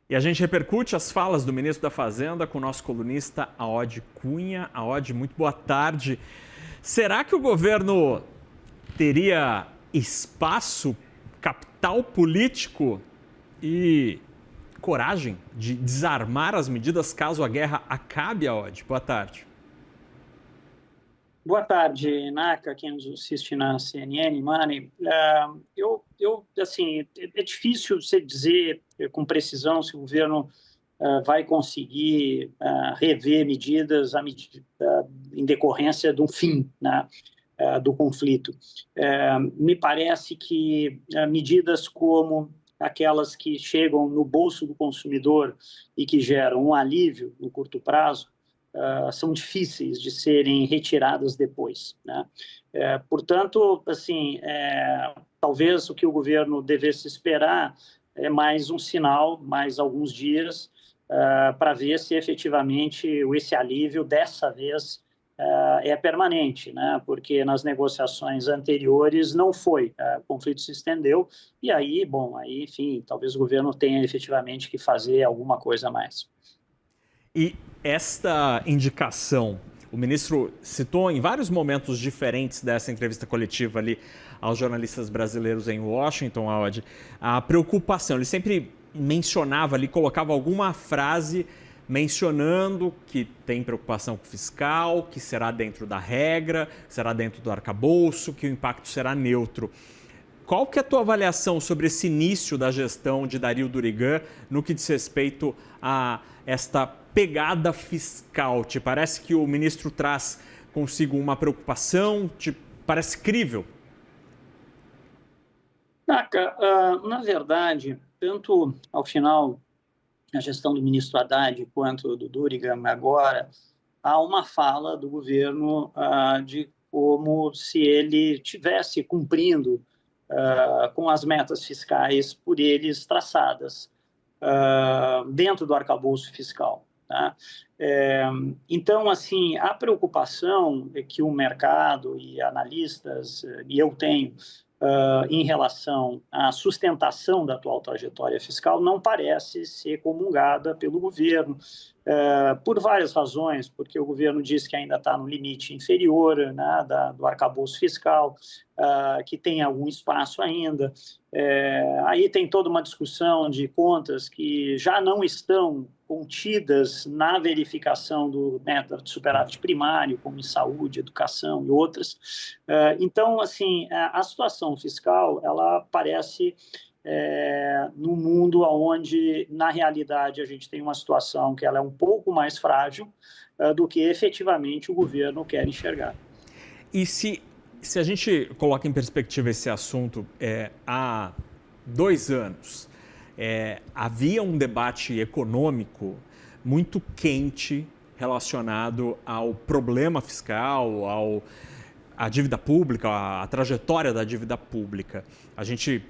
E a gente repercute as falas do ministro da Fazenda com o nosso colunista Aode Cunha. Aode, muito boa tarde. Será que o governo teria espaço, capital político e coragem de desarmar as medidas caso a guerra acabe, Aode? Boa tarde. Boa tarde, Naka, quem nos assiste na CNN, Mani. Assim, é difícil você dizer com precisão se o governo vai conseguir rever medidas em decorrência de um fim, né, do conflito. Me parece que medidas como aquelas que chegam no bolso do consumidor e que geram um alívio no curto prazo, são difíceis de serem retiradas depois, né? Portanto, assim, talvez o que o governo devesse esperar é mais um sinal, mais alguns dias, para ver se efetivamente esse alívio dessa vez é permanente, né? Porque nas negociações anteriores não foi, o conflito se estendeu e aí, bom, aí, enfim, talvez o governo tenha efetivamente que fazer alguma coisa a mais. E esta indicação, o ministro citou em vários momentos diferentes dessa entrevista coletiva ali aos jornalistas brasileiros em Washington, Aode, a preocupação. Ele sempre mencionava ali, colocava alguma frase mencionando que tem preocupação com o fiscal, que será dentro da regra, será dentro do arcabouço, que o impacto será neutro. Qual que é a tua avaliação sobre esse início da gestão de Dario Durigan no que diz respeito a esta pegada fiscal? Te parece que o ministro traz consigo uma preocupação? Te parece crível? Naka, na verdade, tanto ao final a gestão do ministro Haddad quanto do Durigan agora, há uma fala do governo de como se ele tivesse cumprindo com as metas fiscais por eles traçadas dentro do arcabouço fiscal. Tá? Então, assim, a preocupação é que o mercado e analistas, e eu tenho, em relação à sustentação da atual trajetória fiscal não parece ser comungada pelo governo, por várias razões, porque o governo diz que ainda está no limite inferior, né, do arcabouço fiscal, que tem algum espaço ainda. Aí tem toda uma discussão de contas que já não estão contidas na verificação do de superávit primário, como em saúde, educação e outras. Então, assim, a situação fiscal, ela parece num mundo onde, na realidade, a gente tem uma situação que ela é um pouco mais frágil do que efetivamente o governo quer enxergar. E se a gente coloca em perspectiva esse assunto, há 2 anos, havia um debate econômico muito quente relacionado ao problema fiscal, à dívida pública, à trajetória da dívida pública. A gente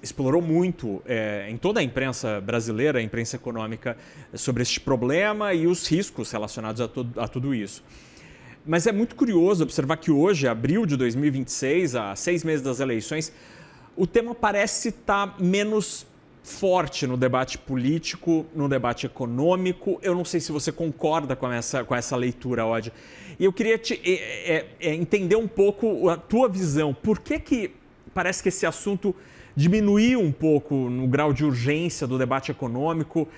explorou muito em toda a imprensa brasileira, a imprensa econômica, sobre este problema e os riscos relacionados a tudo isso. Mas é muito curioso observar que hoje, abril de 2026, a 6 meses das eleições, o tema parece estar menos forte no debate político, no debate econômico. Eu não sei se você concorda com essa leitura, Aode. E eu queria entender um pouco a tua visão. Por que parece que esse assunto diminuiu um pouco no grau de urgência do debate econômico?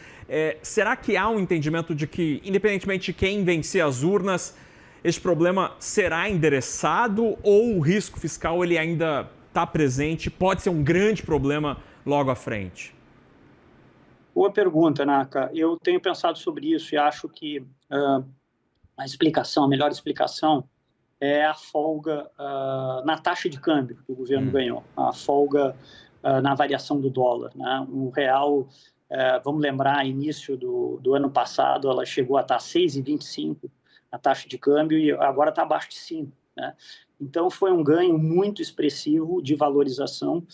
Será que há um entendimento de que, independentemente de quem vencer as urnas, este problema será endereçado ou o risco fiscal ele ainda está presente, pode ser um grande problema logo à frente? Boa pergunta, Naka. Eu tenho pensado sobre isso e acho que a melhor explicação é a folga na taxa de câmbio que o governo ganhou, a folga na variação do dólar, né? O real, vamos lembrar, início do ano passado, ela chegou a estar 6,25 a taxa de câmbio e agora está abaixo de 5, né? Então, foi um ganho muito expressivo de valorização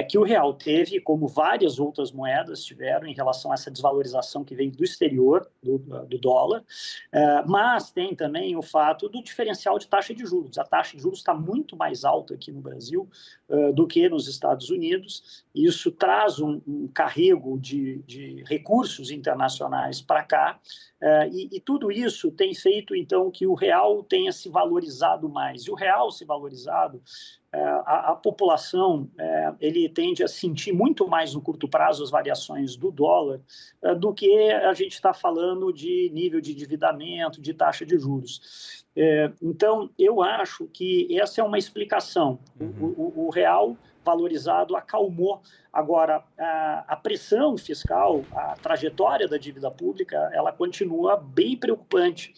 que o real teve, como várias outras moedas tiveram, em relação a essa desvalorização que veio do exterior, do dólar, mas tem também o fato do diferencial de taxa de juros. A taxa de juros está muito mais alta aqui no Brasil do que nos Estados Unidos, e isso traz um carrego de recursos internacionais para cá, e tudo isso tem feito, então, que o real tenha se valorizado mais. E o real se valorizado, a população ele tende a sentir muito mais no curto prazo as variações do dólar do que a gente está falando de nível de endividamento, de taxa de juros. Então, eu acho que essa é uma explicação. O real valorizado acalmou. Agora, a pressão fiscal, a trajetória da dívida pública, ela continua bem preocupante.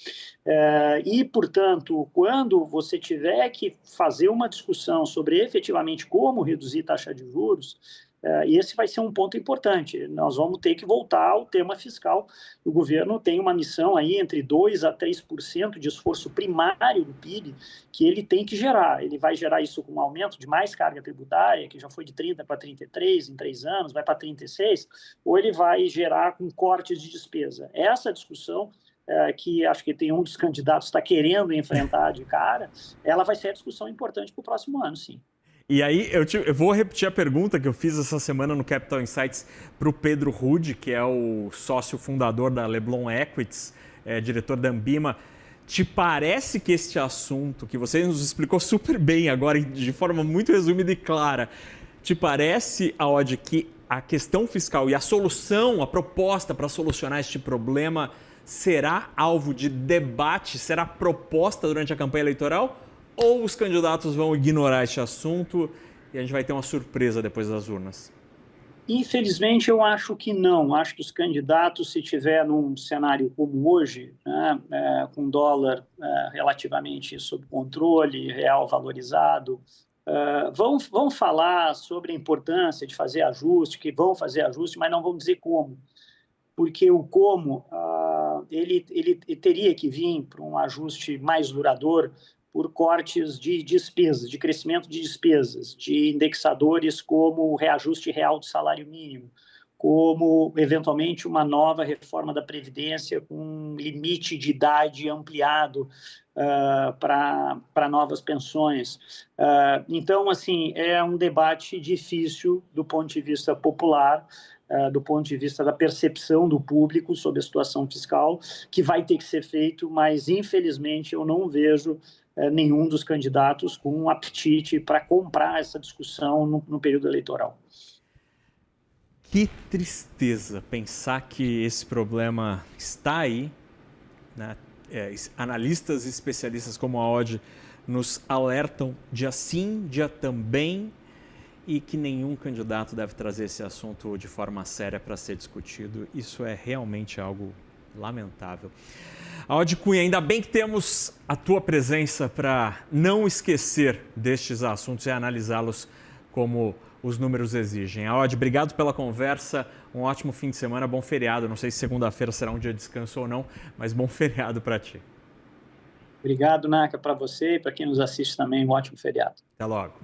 E, portanto, quando você tiver que fazer uma discussão sobre efetivamente como reduzir taxa de juros, esse vai ser um ponto importante. Nós vamos ter que voltar ao tema fiscal. O governo tem uma missão aí entre 2% a 3% de esforço primário do PIB que ele tem que gerar. Ele vai gerar isso com um aumento de mais carga tributária, que já foi de 30 para 33 em 3 anos, vai para 36, ou ele vai gerar com cortes de despesa. Essa discussão que acho que tem um dos candidatos está querendo enfrentar de cara, ela vai ser a discussão importante para o próximo ano, sim. E aí, eu vou repetir a pergunta que eu fiz essa semana no Capital Insights para o Pedro Rude, que é o sócio fundador da Leblon Equities, diretor da Ambima. Te parece que este assunto, que você nos explicou super bem agora, de forma muito resumida e clara, te parece, Aod, que a questão fiscal e a solução, a proposta para solucionar este problema será alvo de debate, será proposta durante a campanha eleitoral? Ou os candidatos vão ignorar este assunto e a gente vai ter uma surpresa depois das urnas? Infelizmente, eu acho que não. Acho que os candidatos, se tiver num cenário como hoje, né, com dólar relativamente sob controle, real valorizado, vão falar sobre a importância de fazer ajuste, que vão fazer ajuste, mas não vão dizer como. Porque o como, ele teria que vir para um ajuste mais duradouro, por cortes de despesas, de crescimento de despesas, de indexadores como o reajuste real do salário mínimo, como, eventualmente, uma nova reforma da Previdência com um limite de idade ampliado para novas pensões. Então, assim, é um debate difícil do ponto de vista popular, do ponto de vista da percepção do público sobre a situação fiscal, que vai ter que ser feito, mas, infelizmente, eu não vejo nenhum dos candidatos com um apetite para comprar essa discussão no período eleitoral. Que tristeza pensar que esse problema está aí, né? Analistas e especialistas como a Aod nos alertam dia sim, dia também, e que nenhum candidato deve trazer esse assunto de forma séria para ser discutido. Isso é realmente algo lamentável. Aod Cunha, ainda bem que temos a tua presença para não esquecer destes assuntos e analisá-los como os números exigem. Aod, obrigado pela conversa, um ótimo fim de semana, bom feriado. Não sei se segunda-feira será um dia de descanso ou não, mas bom feriado para ti. Obrigado, Naka, para você e para quem nos assiste também, um ótimo feriado. Até logo.